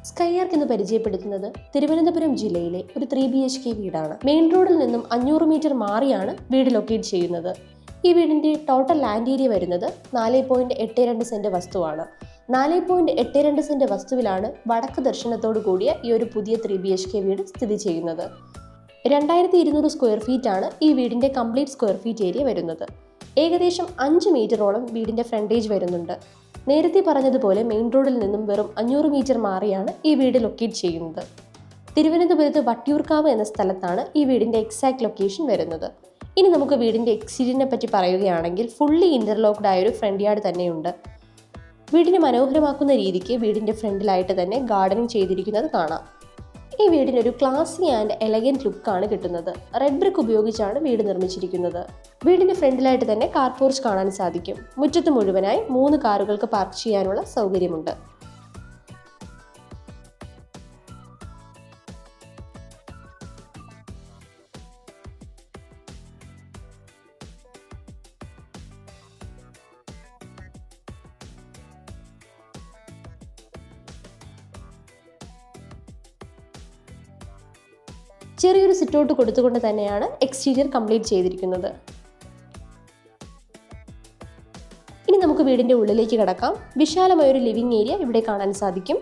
സ്കൈആർക്ക് എന്ന് പരിചയപ്പെടുത്തുന്നത് തിരുവനന്തപുരം ജില്ലയിലെ ഒരു 3 BHK വീടാണ്. മെയിൻ റോഡിൽ നിന്നും 500 മീറ്റർ മാറിയാണ് വീട് ലൊക്കേറ്റ് ചെയ്യുന്നത്. ഈ വീടിന്റെ ടോട്ടൽ ലാൻഡ് ഏരിയ വരുന്നത് 4.82 സെന്റ് വസ്തുവാണ്. 4.82 സെന്റ് വസ്തുവിലാണ് വടക്ക് ദർശനത്തോടു കൂടിയ ഈ ഒരു പുതിയ 3 BHK വീട് സ്ഥിതി ചെയ്യുന്നത്. 2200 സ്ക്വയർ ഫീറ്റ് ആണ് ഈ വീടിന്റെ കംപ്ലീറ്റ് സ്ക്വയർ ഫീറ്റ് ഏരിയ വരുന്നത്. ഏകദേശം 5 മീറ്ററോളം വീടിന്റെ ഫ്രണ്ടേജ് വരുന്നുണ്ട്. നേരത്തെ പറഞ്ഞതുപോലെ മെയിൻ റോഡിൽ നിന്നും വെറും 500 മീറ്റർ മാറിയാണ് ഈ വീട് ലൊക്കേറ്റ് ചെയ്യുന്നത്. തിരുവനന്തപുരത്ത് വട്ടിയൂർക്കാവ് എന്ന സ്ഥലത്താണ് ഈ വീടിന്റെ എക്സാക്ട് ലൊക്കേഷൻ വരുന്നത്. ഇനി നമുക്ക് വീടിന്റെ എക്സ്റ്റീരിയറിനെ പറ്റി പറയുകയാണെങ്കിൽ ഫുള്ളി ഇന്റർലോക്ക്ഡ് ആയൊരു ഫ്രണ്ട് യാർഡ് തന്നെയുണ്ട്. വീടിനെ മനോഹരമാക്കുന്ന രീതിക്ക് വീടിന്റെ ഫ്രണ്ടിലായിട്ട് തന്നെ ഗാർഡനിങ് ചെയ്തിരിക്കുന്നത് കാണാം. ഈ വീടിനൊരു ക്ലാസി ആൻഡ് എലഗന്റ് ലുക്കാണ് കിട്ടുന്നത്. റെഡ് ബ്രിക്ക് ഉപയോഗിച്ചാണ് വീട് നിർമ്മിച്ചിരിക്കുന്നത്. വീടിന്റെ ഫ്രണ്ടിലായിട്ട് തന്നെ കാർ പോർച്ച് കാണാൻ സാധിക്കും. മുറ്റത്ത് മുഴുവനായി 3 കാറുകൾക്ക് പാർക്ക് ചെയ്യാനുള്ള സൗകര്യമുണ്ട്. ചെറിയൊരു സിറ്റൗട്ട് കൊടുത്തുകൊണ്ട് തന്നെയാണ് എക്സ്റ്റീരിയർ കംപ്ലീറ്റ് ചെയ്തിരിക്കുന്നത്. ഇനി നമുക്ക് വീടിന്റെ ഉള്ളിലേക്ക് കടക്കാം. വിശാലമായ ഒരു ലിവിംഗ് ഏരിയ ഇവിടെ കാണാൻ സാധിക്കും.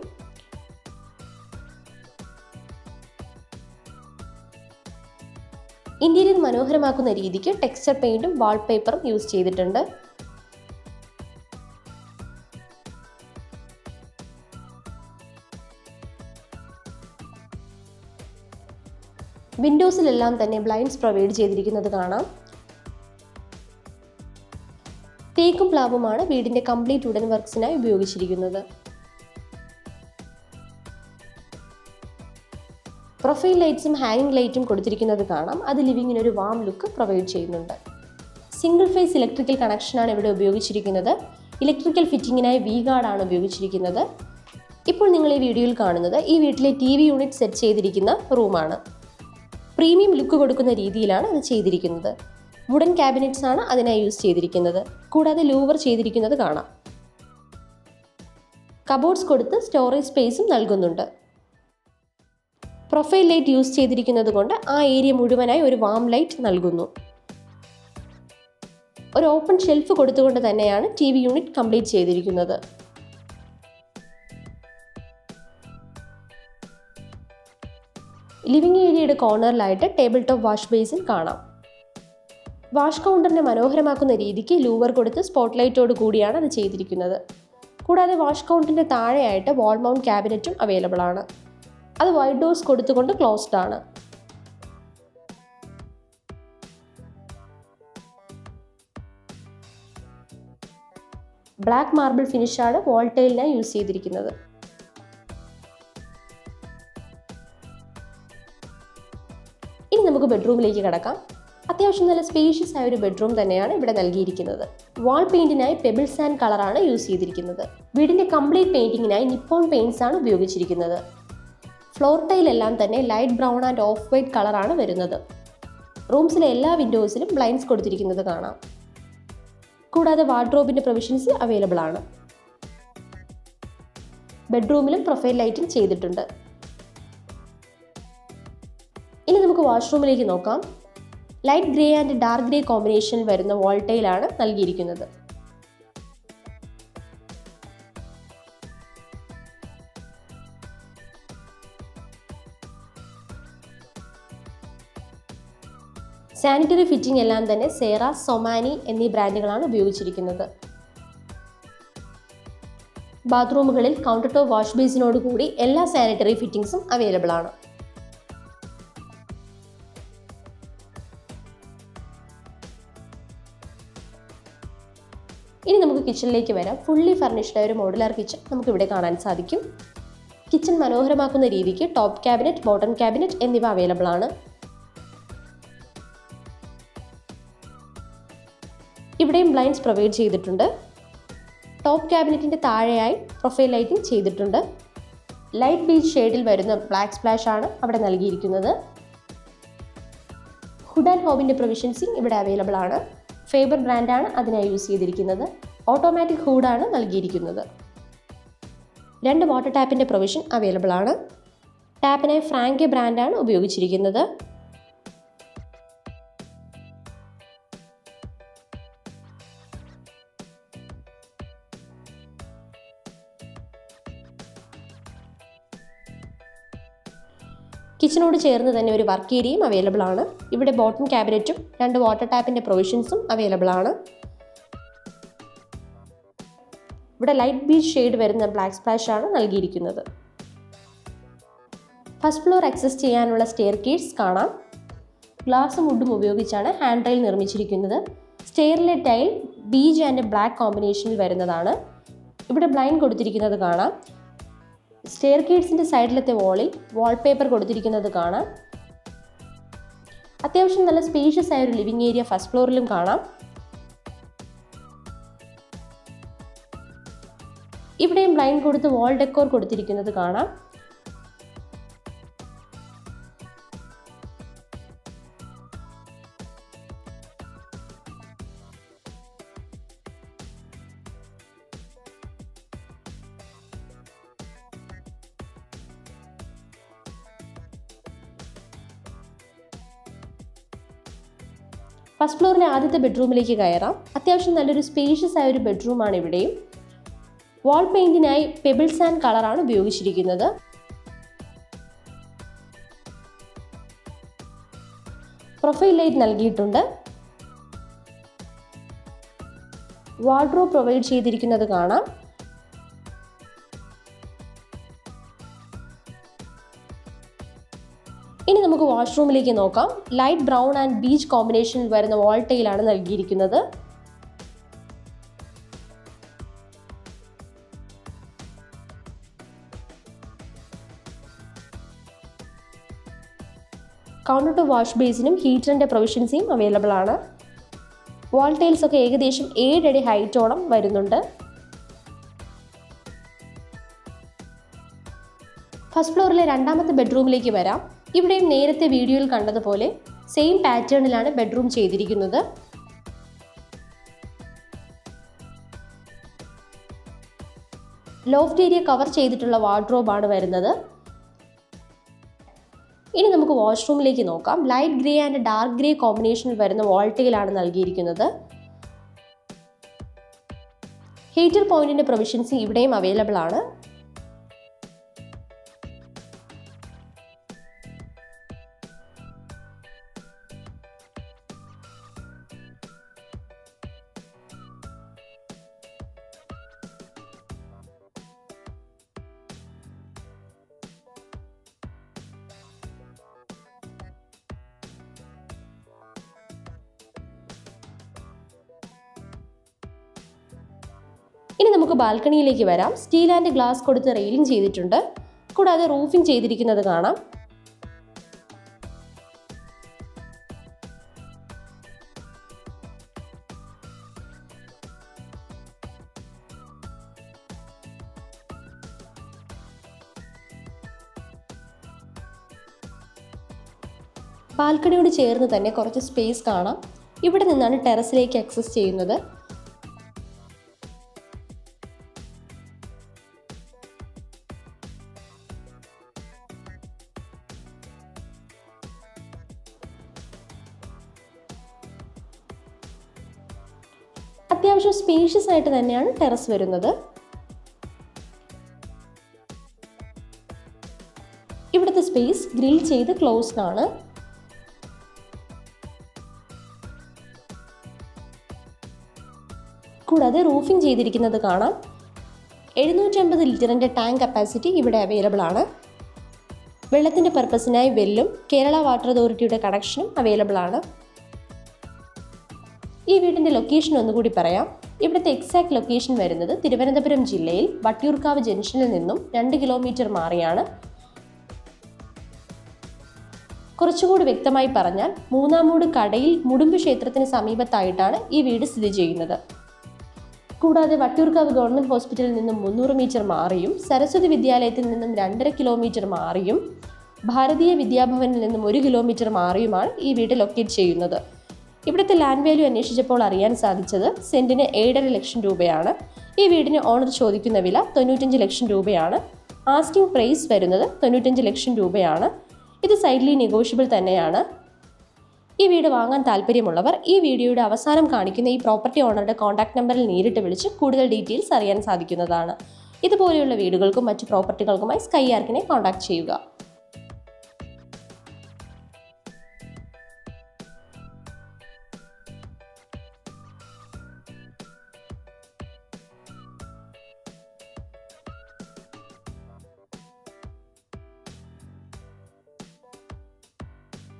ഇന്റീരിയർ മനോഹരമാക്കുന്ന രീതിക്ക് ടെക്സ്ചർ പെയിന്റും വാൾപേപ്പറും യൂസ് ചെയ്തിട്ടുണ്ട്. വിൻഡോസിലെല്ലാം തന്നെ ബ്ലൈൻഡ്സ് പ്രൊവൈഡ് ചെയ്തിരിക്കുന്നത് കാണാം. തേക്കും പ്ലാവുമാണ് വീടിന്റെ കംപ്ലീറ്റ് വുഡൻ വർക്ക്സിനായി ഉപയോഗിച്ചിരിക്കുന്നത്. പ്രൊഫൈൽ ലൈറ്റ്സും ഹാങ്ങിങ് ലൈറ്റും കൊടുത്തിരിക്കുന്നത് കാണാം. അത് ലിവിങ്ങിന് ഒരു വാം ലുക്ക് പ്രൊവൈഡ് ചെയ്യുന്നുണ്ട്. സിംഗിൾ ഫേസ് ഇലക്ട്രിക്കൽ കണക്ഷനാണ് ഇവിടെ ഉപയോഗിച്ചിരിക്കുന്നത്. ഇലക്ട്രിക്കൽ ഫിറ്റിങ്ങിനായി വി ഗാർഡാണ് ഉപയോഗിച്ചിരിക്കുന്നത്. ഇപ്പോൾ നിങ്ങൾ ഈ വീഡിയോയിൽ കാണുന്നത് ഈ വീട്ടിലെ TV യൂണിറ്റ് സെറ്റ് ചെയ്തിരിക്കുന്ന റൂമാണ്. പ്രീമിയം ലുക്ക് കൊടുക്കുന്ന രീതിയിലാണ് അത് ചെയ്തിരിക്കുന്നത്. വുഡൻ ക്യാബിനറ്റ്സ് ആണ് അതിനായി യൂസ് ചെയ്തിരിക്കുന്നത്. കൂടാതെ ലൂവർ ചെയ്തിരിക്കുന്നത് കാണാം. കബോർഡ്സ് കൊടുത്ത് സ്റ്റോറേജ് സ്പേസും നൽകുന്നുണ്ട്. പ്രൊഫൈൽ ലൈറ്റ് യൂസ് ചെയ്തിരിക്കുന്നത് കൊണ്ട് ആ ഏരിയ മുഴുവനായി ഒരു വാം ലൈറ്റ് നൽകുന്നു. ഒരു ഓപ്പൺ ഷെൽഫ് കൊടുത്തുകൊണ്ട് തന്നെയാണ് TV യൂണിറ്റ് കംപ്ലീറ്റ് ചെയ്തിരിക്കുന്നത്. ലിവിംഗ് ഏരിയയുടെ കോർണറിലായിട്ട് ടേബിൾ ടോപ്പ് വാഷ് ബേസിൻ കാണാം. വാഷ് കൗണ്ടറിനെ മനോഹരമാക്കുന്ന രീതിക്ക് ലൂവർ കൊടുത്ത് സ്പോട്ട്ലൈറ്റോട് കൂടിയാണ് അത് ചെയ്തിരിക്കുന്നത്. കൂടാതെ വാഷ് കൗണ്ടറിന്റെ താഴെയായിട്ട് വാൾ മൗണ്ട് ക്യാബിനറ്റും അവൈലബിൾ ആണ്. അത് വൈഡ് ഡോർസ് കൊടുത്തുകൊണ്ട് ക്ലോസ്ഡ് ആണ്. ബ്ലാക്ക് മാർബിൾ ഫിനിഷാണ് വാൾ ടൈലിനായി യൂസ് ചെയ്തിരിക്കുന്നത്. ഇനി നമുക്ക് ബെഡ്റൂമിലേക്ക് കടക്കാം. അത്യാവശ്യം നല്ല സ്പേഷ്യസ് ആയ ഒരു ബെഡ്റൂം തന്നെയാണ് ഇവിടെ നൽകിയിരിക്കുന്നത്. വാൾ പെയിന്റിനായി പെബിൾസ് ആൻഡ് കളറാണ് യൂസ് ചെയ്തിരിക്കുന്നത്. വീടിന്റെ കംപ്ലീറ്റ് പെയിന്റിങ്ങിനായി നിപ്പോൺ പെയിന്റ്സ് ആണ് ഉപയോഗിച്ചിരിക്കുന്നത്. ഫ്ലോർ ടൈലെല്ലാം തന്നെ light brown and of white കളറാണ് വരുന്നത്. റൂംസിലെ എല്ലാ വിൻഡോസിലും ബ്ലൈൻഡ്സ് കൊടുത്തിരിക്കുന്നത് കാണാം. കൂടാതെ വാർഡ്രോബിന്റെ പ്രൊവിഷൻസ് അവൈലബിൾ ആണ്. ബെഡ്റൂമിലും പ്രൊഫൈൽ ലൈറ്റിംഗ് ചെയ്തിട്ടുണ്ട്. ഇനി നമുക്ക് വാഷ്റൂമിലേക്ക് നോക്കാം. Light grey and dark grey കോമ്പിനേഷനിൽ വരുന്ന വാൾ ടൈലാണ് നൽകിയിരിക്കുന്നത്. സാനിറ്ററി ഫിറ്റിംഗ് എല്ലാം തന്നെ സേറ, സൊമാനി എന്നീ ബ്രാൻഡുകളാണ് ഉപയോഗിച്ചിരിക്കുന്നത്. ബാത്റൂമുകളിൽ കൗണ്ടർ ടോപ്പ് വാഷ് ബേസിനോട് കൂടി എല്ലാ സാനിറ്ററി ഫിറ്റിംഗ്സും അവൈലബിൾ ആണ്. ഇനി നമുക്ക് കിച്ചണിലേക്ക് വരാം. ഫുള്ളി ഫർണിഷ്ഡ് ആയ ഒരു മോഡുലാർ കിച്ചൺ നമുക്ക് ഇവിടെ കാണാൻ സാധിക്കും. കിച്ചൺ മനോഹരമാക്കുന്ന രീതിക്ക് ടോപ്പ് ക്യാബിനറ്റ്, ബോട്ടം ക്യാബിനറ്റ് എന്നിവ അവൈലബിൾ ആണ്. ഇവിടെയും ബ്ലൈൻഡ്സ് പ്രൊവൈഡ് ചെയ്തിട്ടുണ്ട്. ടോപ്പ് ക്യാബിനറ്റിന്റെ താഴെയായി പ്രൊഫൈൽ ലൈറ്റിംഗ് ചെയ്തിട്ടുണ്ട്. ലൈറ്റ് ബീച്ച് ഷെയ്ഡിൽ വരുന്ന ബ്ലാക്ക് സ്പ്ലാഷ് ആണ് അവിടെ നൽകിയിരിക്കുന്നത്. ഹുഡ് ആൻഡ് ഹോബിന്റെ പ്രൊവിഷൻസും ഇവിടെ അവൈലബിൾ ആണ്. ഫേബർ ബ്രാൻഡാണ് അതിനായി യൂസ് ചെയ്തിരിക്കുന്നത്. ഓട്ടോമാറ്റിക് ഹൂഡാണ് നൽകിയിരിക്കുന്നത്. 2 വാട്ടർ ടാപ്പിൻ്റെ പ്രൊവിഷൻ അവൈലബിൾ ആണ്. ടാപ്പിനായി ഫ്രാങ്കെ ബ്രാൻഡാണ് ഉപയോഗിച്ചിരിക്കുന്നത്. കിച്ചണോട് ചേർന്ന് തന്നെ ഒരു വർക്ക് ഏരിയയും അവൈലബിൾ ആണ്. ഇവിടെ ബോട്ടം ക്യാബിനറ്റും 2 വാട്ടർ ടാപ്പിൻ്റെ പ്രൊവിഷൻസും അവൈലബിൾ ആണ്. ഇവിടെ ലൈറ്റ് ബീച്ച് ഷെയ്ഡ് വരുന്ന ബ്ലാക്ക് സ്പ്ലാഷ് ആണ് നൽകിയിരിക്കുന്നത്. ഫസ്റ്റ് ഫ്ലോർ ആക്സസ് ചെയ്യാനുള്ള സ്റ്റെയർ കേസ് കാണാം. ഗ്ലാസും വുഡും ഉപയോഗിച്ചാണ് ഹാൻഡ് റെയിൽ നിർമ്മിച്ചിരിക്കുന്നത്. സ്റ്റെയറിലെ ടൈൽ ബീജ് ആൻഡ് ബ്ലാക്ക് കോമ്പിനേഷനിൽ വരുന്നതാണ്. ഇവിടെ ബ്ലൈൻഡ് കൊടുത്തിരിക്കുന്നത് കാണാം. സ്റ്റെയർ കേസിൻ്റെ സൈഡിലത്തെ വാളിൽ വാൾപേപ്പർ കൊടുത്തിരിക്കുന്നത് കാണാം. അത്യാവശ്യം നല്ല സ്പേഷ്യസ് ആയ ഒരു ലിവിംഗ് ഏരിയ ഫസ്റ്റ് ഫ്ലോറിലും കാണാം. ഇവിടെയും ബ്ലൈൻഡ് കൊടുത്ത് വാൾ ഡെക്കോർ കൊടുത്തിരിക്കുന്നത് കാണാം. ഫസ്റ്റ് ഫ്ലോറിലെ ആദ്യത്തെ ബെഡ്റൂമിലേക്ക് കയറാം. അത്യാവശ്യം നല്ലൊരു സ്പേഷ്യസ് ആയ ഒരു ബെഡ്റൂമാണ് ഇവിടെയും. വാൾ പെയിന്റിനായി പെബിൾസ് ആൻഡ് കളറാണ് ഉപയോഗിച്ചിരിക്കുന്നത്. പ്രൊഫൈൽ ലൈറ്റ് നൽകിയിട്ടുണ്ട്. വാർഡ്രോബ് പ്രൊവൈഡ് ചെയ്തിരിക്കുന്നത് കാണാം. ഇനി നമുക്ക് വാഷ്റൂമിലേക്ക് നോക്കാം. ലൈറ്റ് ബ്രൗൺ ആൻഡ് ബീച്ച് കോമ്പിനേഷനിൽ വരുന്ന വാൾ ടൈലാണ് നൽകിയിരിക്കുന്നത്. കൗണ്ടർ ടു വാഷ് ബേസിനും ഹീറ്ററിൻ്റെ പ്രൊവിഷൻസും അവൈലബിൾ ആണ്. വാൾ ടൈൽസ് ഒക്കെ ഏകദേശം 7 അടി ഹൈറ്റോളം വരുന്നുണ്ട്. ഫസ്റ്റ് ഫ്ലോറിലെ രണ്ടാമത്തെ ബെഡ്റൂമിലേക്ക് വരാം. ഇവിടെയും നേരത്തെ വീഡിയോയിൽ കണ്ടതുപോലെ സെയിം പാറ്റേണിലാണ് ബെഡ്റൂം ചെയ്തിരിക്കുന്നത്. ലോഫ്റ്റ് ഏരിയ കവർ ചെയ്തിട്ടുള്ള വാർഡ്രോബാണ് വരുന്നത്. ഇനി നമുക്ക് വാഷ്റൂമിലേക്ക് നോക്കാം. Light grey and dark grey കോമ്പിനേഷനിൽ വരുന്ന വാൾ ടൈലാണ് നൽകിയിരിക്കുന്നത്. ഹീറ്റർ പോയിന്റിന്റെ പ്രൊവിഷൻസ് ഇവിടെയും അവൈലബിൾ ആണ്. ഇനി നമുക്ക് ബാൽക്കണിയിലേക്ക് വരാം. സ്റ്റീൽ ആൻഡ് ഗ്ലാസ് കൊടുത്ത് റെയിലിംഗ് ചെയ്തിട്ടുണ്ട്. കൂടാതെ റൂഫിംഗ് ചെയ്തിരിക്കുന്നത് കാണാം. ബാൽക്കണിയോട് ചേർന്ന് തന്നെ കുറച്ച് സ്പേസ് കാണാം. ഇവിടെ നിന്നാണ് ടെറസിലേക്ക് ആക്സസ് ചെയ്യുന്നത്. അത്യാവശ്യം സ്പേഷ്യസ് ആയിട്ട് തന്നെയാണ് ടെറസ് വരുന്നത്. ഇവിടുത്തെ സ്പേസ് ഗ്രിൽ ചെയ്ത് ക്ലോസ്ഡ് ആണ്. കൂടാതെ റൂഫിംഗ് ചെയ്തിരിക്കുന്നത് കാണാം. 750 ലിറ്ററിൻ്റെ ടാങ്ക് കപ്പാസിറ്റി ഇവിടെ അവൈലബിൾ ആണ്. വെള്ളത്തിൻ്റെ പർപ്പസിനായി വെല്ലും കേരള വാട്ടർ അതോറിറ്റിയുടെ കണക്ഷനും അവൈലബിൾ ആണ്. ഈ വീടിൻ്റെ ലൊക്കേഷൻ ഒന്നുകൂടി പറയാം. ഇവിടുത്തെ എക്സാക്ട് ലൊക്കേഷൻ വരുന്നത് തിരുവനന്തപുരം ജില്ലയിൽ വട്ടിയൂർക്കാവ് ജംഗ്ഷനിൽ നിന്നും 2 കിലോമീറ്റർ മാറിയാണ്. കുറച്ചുകൂടി വ്യക്തമായി പറഞ്ഞാൽ മൂന്നാമൂട് കടയിൽ മുടുമ്പ് ക്ഷേത്രത്തിന് സമീപത്തായിട്ടാണ് ഈ വീട് സ്ഥിതി ചെയ്യുന്നത്. കൂടാതെ വട്ടിയൂർക്കാവ് ഗവൺമെൻറ് ഹോസ്പിറ്റലിൽ നിന്നും 300 മീറ്റർ മാറിയും സരസ്വതി വിദ്യാലയത്തിൽ നിന്നും 2.5 കിലോമീറ്റർ മാറിയും ഭാരതീയ വിദ്യാഭവനിൽ നിന്നും 1 കിലോമീറ്റർ മാറിയുമാണ് ഈ വീട് ലൊക്കേറ്റ് ചെയ്യുന്നത്. ഇവിടുത്തെ ലാൻഡ് വാല്യൂ അന്വേഷിച്ചപ്പോൾ അറിയാൻ സാധിച്ചത് സെന്റിന് 7.5 ലക്ഷം രൂപയാണ്. ഈ വീടിന് ഓണർ ചോദിക്കുന്ന വില 95 ലക്ഷം രൂപയാണ്. ആസ്കിംഗ് പ്രൈസ് വരുന്നത് 95 ലക്ഷം രൂപയാണ്. ഇത് സൈഡ്ലി നെഗോഷ്യബിൾ തന്നെയാണ്. ഈ വീട് വാങ്ങാൻ താല്പര്യമുള്ളവർ ഈ വീഡിയോയുടെ അവസാനം കാണിക്കുന്ന ഈ പ്രോപ്പർട്ടി ഓണറുടെ കോൺടാക്ട് നമ്പറിൽ നേരിട്ട് വിളിച്ച് കൂടുതൽ ഡീറ്റെയിൽസ് അറിയാൻ സാധിക്കുന്നതാണ്. ഇതുപോലെയുള്ള വീടുകൾക്കും മറ്റ് പ്രോപ്പർട്ടികൾക്കുമായി സ്കൈ ആർക്കിനെ കോൺടാക്ട് ചെയ്യുക.